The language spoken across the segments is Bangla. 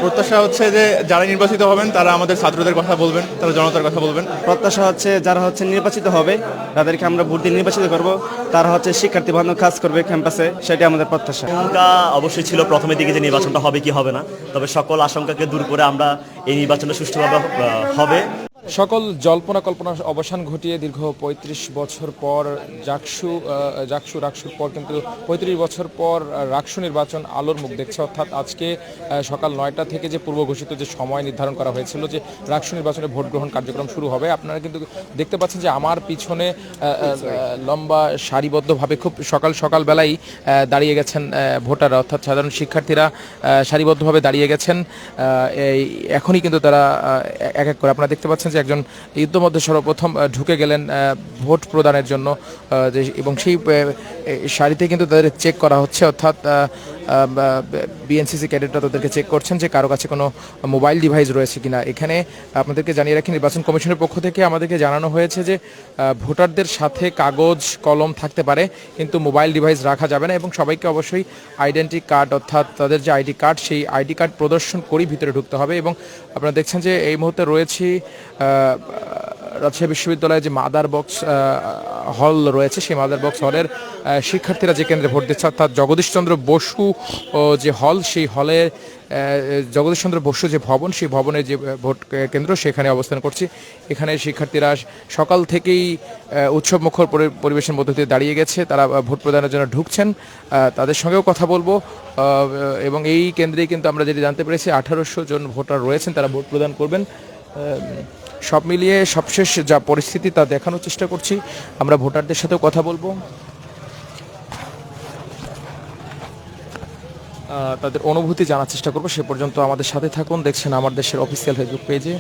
প্রত্যাশা হচ্ছে যে যারা নির্বাচিত হবেন তারা আমাদের ছাত্রদের কথা বলবেন, তারা জনতার কথা বলবেন। প্রত্যাশা হচ্ছে যারা নির্বাচিত হবে, তাদেরকে আমরা ভোট দিয়ে নির্বাচিত করব, তারা শিক্ষার্থী বান্ধব কাজ করবে ক্যাম্পাসে, সেটাই আমাদের প্রত্যাশা। আশঙ্কা অবশ্যই ছিল প্রথমের দিকে যে নির্বাচনটা হবে কি হবে না, তবে সকল আশঙ্কাকে দূর করে আমরা এই নির্বাচনটা সুষ্ঠুভাবে হবে। সকল জল্পনা কল্পনার অবসান ঘটিয়ে দীর্ঘ ৩৫ বছর পর রাকসুর পর কিন্তু ৩৫ বছর পর রাকসু নির্বাচন আলোর মুখ দেখছে। অর্থাৎ আজকে সকাল ৯টা থেকে যে পূর্ব ঘোষিত যে সময় নির্ধারণ করা হয়েছিল যে রাকসু নির্বাচনে ভোট গ্রহণ কার্যক্রম শুরু হবে, আপনারা কিন্তু দেখতে পাচ্ছেন যে আমার পিছনে লম্বা সারিবদ্ধভাবে খুব সকাল বেলায় দাঁড়িয়ে গেছেন ভোটাররা, অর্থাৎ সাধারণ শিক্ষার্থীরা সারিবদ্ধভাবে দাঁড়িয়ে গেছেন। এখনই কিন্তু তারা এক এক করে আপনারা দেখতে পাচ্ছেন যে একজন ইতিমধ্যে সর্বপ্রথম ঢুকে গেলেন ভোট প্রদানের জন্য, এবং সেই সারিতে কিন্তু তাদের চেক করা হচ্ছে। অর্থাৎ বিএনসিসি ক্যাডেটরা তাদেরকে চেক করছেন যে কারো কাছে কোনো মোবাইল ডিভাইস রয়েছে কিনা। এখানে আপনাদেরকে জানিয়ে রাখি, নির্বাচন কমিশনের পক্ষ থেকে আমাদেরকে জানানো হয়েছে যে ভোটারদের সাথে কাগজ কলম থাকতে পারে, কিন্তু মোবাইল ডিভাইস রাখা যাবে না, এবং সবাইকে অবশ্যই আইডেন্টি কার্ড, অর্থাৎ তাদের যে আইডি কার্ড, সেই আইডি কার্ড প্রদর্শন করেই ভিতরে ঢুকতে হবে। এবং আপনারা দেখছেন যে এই মুহূর্তে রয়েছি রাজশাহী বিশ্ববিদ্যালয়ে যে মাদার বক্স হল রয়েছে, সেই মাদার বক্স হলের শিক্ষার্থীরা যে কেন্দ্রে ভোট দিচ্ছে, অর্থাৎ জগদীশচন্দ্র বসু যে হল, সেই হলে জগদীশচন্দ্র বসু যে ভবন, সেই ভবনের যে ভোট কেন্দ্র, সেখানে অবস্থান করছি। এখানে শিক্ষার্থীরা সকাল থেকেই উৎসব মুখর পরিবেশের মধ্য দিয়ে দাঁড়িয়ে গেছে, তারা ভোট প্রদানের জন্য ঢুকছেন। তাদের সঙ্গেও কথা বলবো। এবং এই কেন্দ্রেই কিন্তু আমরা যেটি জানতে পেরেছি 1800 জন ভোটার রয়েছেন, তারা ভোট প্রদান করবেন। সব মিলিয়ে সবশেষ যা পরিস্থিতি তা দেখানোর চেষ্টা করছি। আমরা ভোটারদের সাথেও কথা বলবো, তাদের অনুভূতি জানার চেষ্টা করবো। সে পর্যন্ত আমাদের সাথে থাকুন। দেখছেন আমার দেশের অফিসিয়াল ফেসবুক পেজে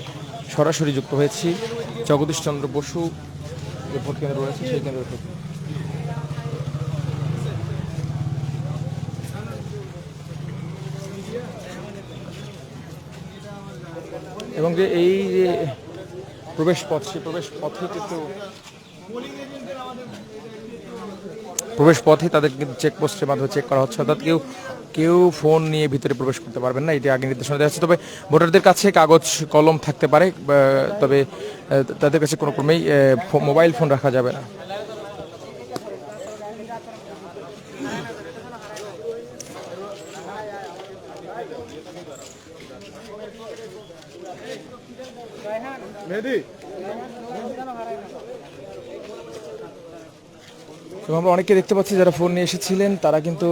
সরাসরি যুক্ত হয়েছি জগদীশচন্দ্র বসু যে ভোট কেন্দ্র রয়েছে সেই কেন্দ্র থেকে। এবং যে এই যে প্রবেশ পথ, সেই প্রবেশ পথে তাদের কিন্তু চেকপোস্টের মাধ্যমে চেক করা হচ্ছে। অর্থাৎ কেউ ফোন নিয়ে ভিতরে প্রবেশ করতে পারবেন না, এটি আগে নির্দেশনা দেওয়া হচ্ছে। তবে ভোটারদের কাছে কাগজ কলম থাকতে পারে, তবে তাদের কাছে কোনো ক্রমেই মোবাইল ফোন রাখা যাবে না। এবং আমরা অনেকে দেখতে পাচ্ছি যারা ফোন নিয়ে এসেছিলেন, তারা কিন্তু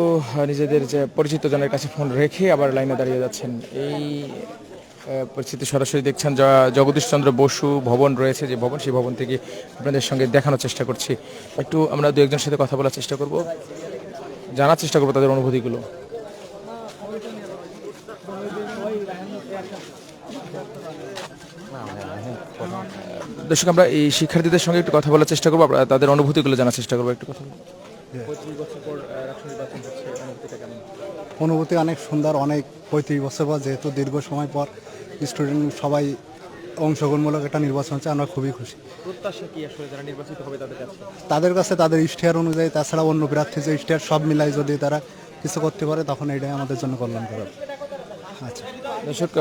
নিজেদের যে পরিচিত জনের কাছে ফোন রেখে আবার লাইনে দাঁড়িয়ে যাচ্ছেন। এই পরিস্থিতি সরাসরি দেখছেন জগদীশচন্দ্র বসু ভবন রয়েছে যে ভবন, সেই ভবন থেকে আপনাদের সঙ্গে দেখানোর চেষ্টা করছি। একটু আমরা দু একজনের সাথে কথা বলার চেষ্টা করব, জানার চেষ্টা করবো তাদের অনুভূতিগুলো। দর্শক, আমরা এই শিক্ষার্থীদের সঙ্গে একটু কথা বলার চেষ্টা করবো, তাদের অনুভূতিগুলো জানার চেষ্টা করবো। একটু কথা বলবো। অনুভূতি অনেক সুন্দর, অনেক 35 বছর পর, যেহেতু দীর্ঘ সময় পর স্টুডেন্ট সবাই অংশগ্রহণমূলক একটা নির্বাচন হচ্ছে, আমরা খুবই খুশি। প্রত্যাশা কি আসলে যারা নির্বাচিত হবে তাদের কাছে তাদের ইশতেহার অনুযায়ী, তাছাড়া অন্য প্রার্থী যে ইশতেহার, সব মিলাই যদি তারা কিছু করতে পারে, তখন এটাই আমাদের জন্য কল্যাণকর। আচ্ছা দর্শক,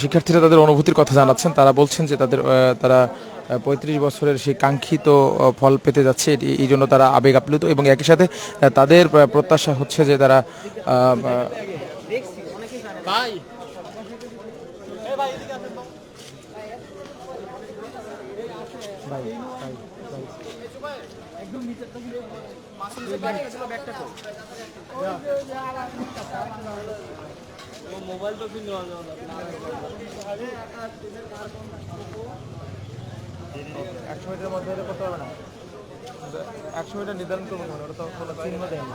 শিক্ষার্থীরা তাদের অনুভূতির কথা জানাচ্ছেন। তারা বলছেন যে তারা 35 বছরের সেই কাঙ্ক্ষিত ফল পেতে যাচ্ছে, এই জন্য তারা আবেগ আপ্লুত, এবং একই সাথে তাদের প্রত্যাশা হচ্ছে যে তারা মোবাইল তো কিনে নেওয়া যাবে না, 100 মিটারের মধ্যে এটা করতে হবে না, 100 মিটার নির্ধারণ করবো না, ওটা তো কোনো চিহ্ন দেয়নি।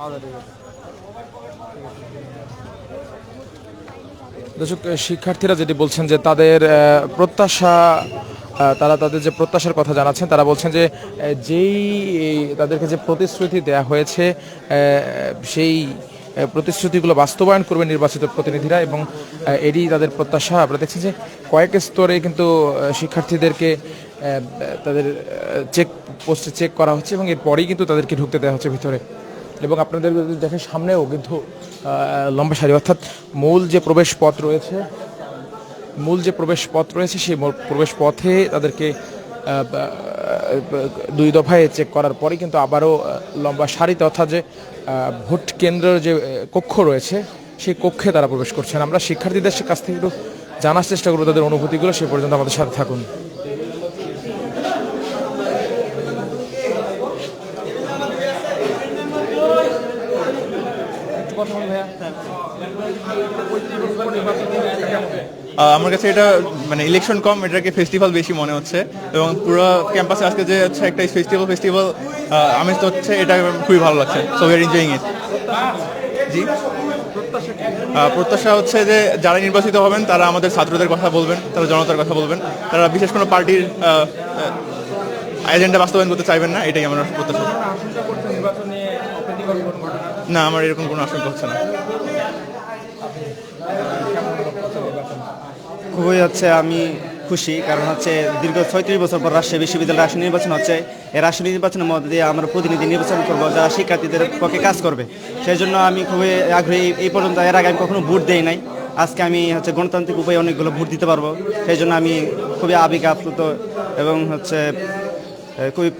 আচ্ছা, ঠিক আছে। দর্শক, শিক্ষার্থীরা যেটি বলছেন যে তাদের প্রত্যাশা, তারা তাদের যে প্রত্যাশার কথা জানাচ্ছেন, তারা বলছেন যে যেই তাদেরকে যে প্রতিশ্রুতি দেয়া হয়েছে, সেই প্রতিশ্রুতিগুলো বাস্তবায়ন করবে নির্বাচিত প্রতিনিধিরা, এবং এটি তাদের প্রত্যাশা। আপনারা দেখছেন যে কয়েক স্তরে কিন্তু শিক্ষার্থীদেরকে তাদের চেক পোস্টে চেক করা হচ্ছে, এবং এরপরেই কিন্তু তাদেরকে ঢুকতে দেওয়া হচ্ছে ভিতরে। এবং আপনাদের যদি দেখেন সামনেও কিন্তু লম্বা সারি, অর্থাৎ মূল যে প্রবেশ পথ রয়েছে সেই প্রবেশ পথে তাদেরকে দুই দফায় চেক করার পরে কিন্তু আবারও লম্বা সারিতে, অর্থাৎ যে ভোট কেন্দ্রের যে কক্ষ রয়েছে সেই কক্ষে তারা প্রবেশ করছেন। আমরা শিক্ষার্থীদের কাছ থেকে একটু জানার চেষ্টা করবো তাদের অনুভূতিগুলো, সে পর্যন্ত আমাদের সাথে থাকুন। আমার কাছে এটা মানে ইলেকশন কম, এটাকে ফেস্টিভ্যাল বেশি মনে হচ্ছে এবং পুরো ক্যাম্পাসে আজকে যে হচ্ছে একটা ফেস্টিভ্যাল আমেজ তো হচ্ছে, এটা খুবই ভালো লাগছে। So we are enjoying it. জি, প্রত্যাশা হচ্ছে যে যারা নির্বাচিত হবেন তারা আমাদের ছাত্রদের কথা বলবেন, তারা জনতার কথা বলবেন, তারা বিশেষ কোনো পার্টির এজেন্ডা বাস্তবায়ন করতে চাইবেন না, এটাই আমার প্রত্যাশা। না, আমার এরকম কোনো আশঙ্কা হচ্ছে না। খুবই আমি খুশি, কারণ দীর্ঘ 36 বছর পর রাজশাহী বিশ্ববিদ্যালয় রাষ্ট্রীয় নির্বাচন হচ্ছে। এই রাষ্ট্রীয় নির্বাচনের মধ্যে দিয়ে আমরা প্রতিনিধি নির্বাচন করবো যারা শিক্ষার্থীদের পক্ষে কাজ করবে। সেই জন্য আমি খুবই আগ্রহী। এই পর্যন্ত এর আগে আমি কখনো ভোট দেই নাই, আজকে আমি গণতান্ত্রিক উপায়ে অনেকগুলো ভোট দিতে পারবো। সেই জন্য আমি খুবই আবেগ আপ্লুত এবং খুবই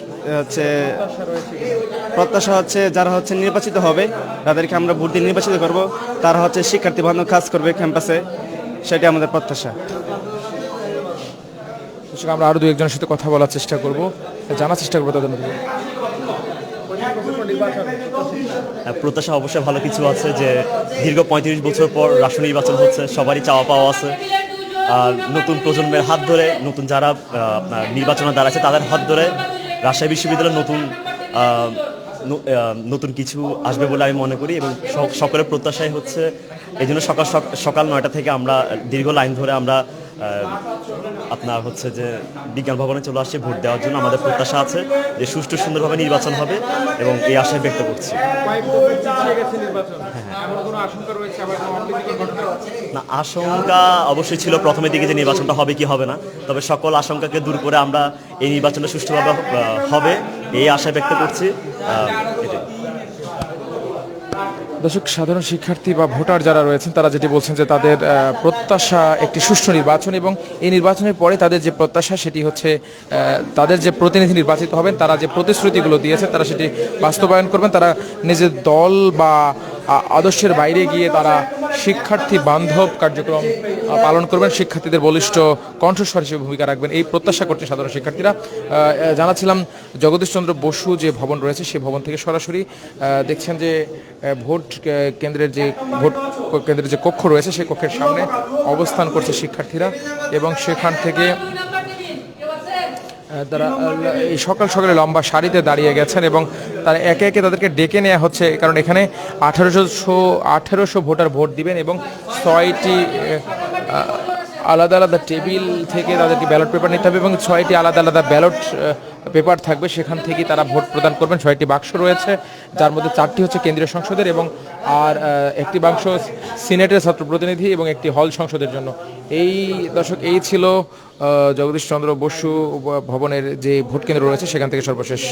প্রত্যাশা যারা নির্বাচিত হবে তাদেরকে আমরা ভোট দিয়ে নির্বাচিত করব, তারা শিক্ষার্থী বান্ধব কাজ করবে ক্যাম্পাসে, সেটাই আমাদের প্রত্যাশা। আমরা আরো দু একজনের সাথে কথা বলার চেষ্টা করব, জানার চেষ্টা করবো তাদের মধ্যে। প্রত্যাশা অবশ্যই ভালো কিছু আছে, যে দীর্ঘ 35 বছর পর রাষ্ট্র নির্বাচন হচ্ছে, সবারই চাওয়া পাওয়া আছে। নতুন প্রজন্মের হাত ধরে, নতুন যারা আপনার নির্বাচনে দাঁড়াচ্ছে তাদের হাত ধরে রাজশাহী বিশ্ববিদ্যালয়ের নতুন কিছু আসবে বলে আমি মনে করি এবং সকলের প্রত্যাশাই হচ্ছে। এই জন্য সকাল 9টা থেকে আমরা দীর্ঘ লাইন ধরে আমরা আপনার যে বিজ্ঞান ভবনে চলে আসছি ভোট দেওয়ার জন্য। আমাদের প্রত্যাশা আছে যে সুষ্ঠু সুন্দরভাবে নির্বাচন হবে এবং এই আশায় ব্যক্ত করছি। না, আশঙ্কা অবশ্যই ছিল প্রথমের দিকে যে নির্বাচনটা হবে কি হবে না, তবে সকল আশঙ্কাকে দূর করে আমরা এই নির্বাচনটা সুষ্ঠুভাবে হবে এই আশায় ব্যক্ত করছি। দর্শক, সাধারণ শিক্ষার্থী বা ভোটার যারা রয়েছেন তারা যেটি বলছেন যে তাদের প্রত্যাশা একটি সুষ্ঠু নির্বাচন, এবং এই নির্বাচনের পরে তাদের যে প্রত্যাশা সেটি হচ্ছে তাদের যে প্রতিনিধি নির্বাচিত হবেন তারা যে প্রতিশ্রুতিগুলো দিয়েছে তারা সেটি বাস্তবায়ন করবেন। তারা নিজের দল বা আদর্শের বাইরে গিয়ে তারা শিক্ষার্থী বান্ধব কার্যক্রম পালন করবেন, শিক্ষার্থীদের বলিষ্ঠ কণ্ঠস্বর হিসেবে ভূমিকা রাখবেন, এই প্রত্যাশা করছে সাধারণ শিক্ষার্থীরা। জানাচ্ছিলাম জগদীশচন্দ্র বসু যে ভবন রয়েছে সেই ভবন থেকে সরাসরি দেখছেন যে ভোট কেন্দ্রের যে কক্ষ রয়েছে সেই কক্ষের সামনে অবস্থান করছে শিক্ষার্থীরা এবং সেখান থেকে তারা এই সকালে লম্বা সারিতে দাঁড়িয়ে গেছেন এবং তারা একে একে তাদেরকে ডেকে নেওয়া হচ্ছে, কারণ এখানে 1800 ভোটার ভোট দিবেন এবং 6টি আলাদা আলাদা টেবিল থেকে তাদেরকে ব্যালট পেপার নিতে হবে এবং 6টি আলাদা আলাদা ব্যালট পেপার থাকবে, সেখান থেকে তারা ভোট প্রদান করবেন। 6টি বাক্স রয়েছে, যার মধ্যে 4টি হচ্ছে কেন্দ্রীয় সংসদের এবং আর একটি বাক্স সিনেটের ছাত্র প্রতিনিধি এবং একটি হল সংসদের জন্য। এই দর্শক, এই ছিল জগদীশচন্দ্র বসু ভবনের যে ভোট কেন্দ্র রয়েছে সেখান থেকে সর্বশেষ।